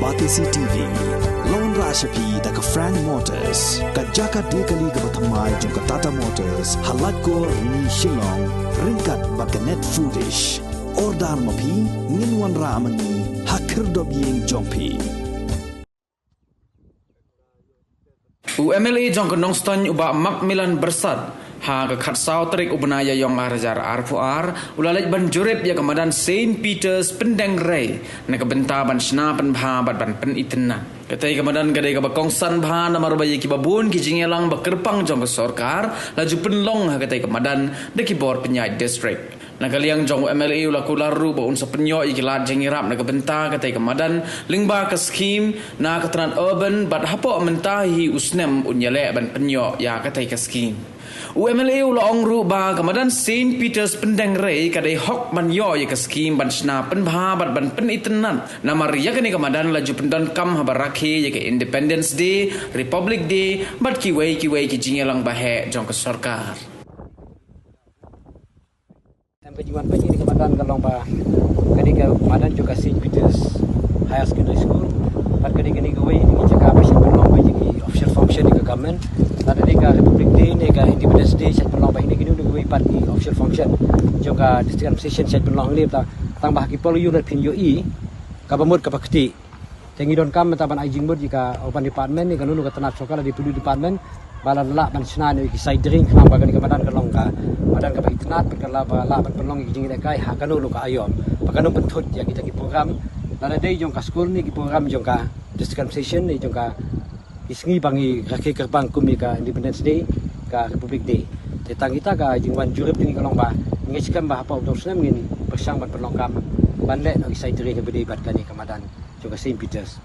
Batisi TV, Lone Rashapi da ka Frank Motors, ka Jaka Dekali ka Bathamai jong ka Tata Motors, Halatko ni Shillong, Ringkat Bakanet Foodish, Ordar Mapi, Ninwan Ramani, Hakir Dobyeng Jongpi. UMLA jong ka Nongston uba Macmillan Bersat. Ha ka khatsau tarik ubnaya yong arajar RFR ulalaj ban jurep ya kamadan Saint Peter's Pendeng Ray na kabenta ban sna ban bha ban pen itna katai kamadan kadai ka bakong san bha na marbayi ki babun ki jingelang bakerpang jong ka sarkar laju penlong ha katai kamadan de ki bor penyai district na kaliang jong MLA ula kularu ba unsa penyo ikilat jengirap na kabenta katai kamadan lingba ka scheme na katran urban bat hapo mentahi usnem unyale ban penyo ya katai ka scheme UMLA ula ongru ba kamadan Saint Peter's Pendeng Ray kadai hok man yo ya ka scheme ban sna pen bha bat ban pen itenan na maria kani kamadan laju pendan kam habarakhe ya ka Independence Day Republic Day bat ki wei ki jingelang bahe jong ka sarkar Pejuan pagi di kamadan kalong ba kadi ka kamadan juga Saint Peter's Higher Secondary School pat kadi kani gawai di jaga pasien belong ba jadi official function di government ada di ka Republic Day ni ka Independence Day saya belong ba ini kini udah gawai pat di official function juga district administration saya belong li ta tambah ki polu unit pin UI ka bamut ka pakti tengi don kam taban ajing bud jika open department ni kanunu ka tanat sokala di pulu department bala la ban sna ni ki side drink kenapa kani kamadan kalong ka badan ka itnat perkala bala ban pelong ki jing kai ha kanunu ka ayom pakanu pentut ya kita ki program nada day jong ka school ni ki program jong ka district administration ni jong ka isngi bangi rakyat kerbang kumi ka Independence Day ka Republic Day tetang kita ka jingwan jurip tinggi kalong ba ngiskan ba apa untuk senam ngin bersang ban pelongkam ban le no isai diri ke bedi bat kani kamadan juga Saint Peter's.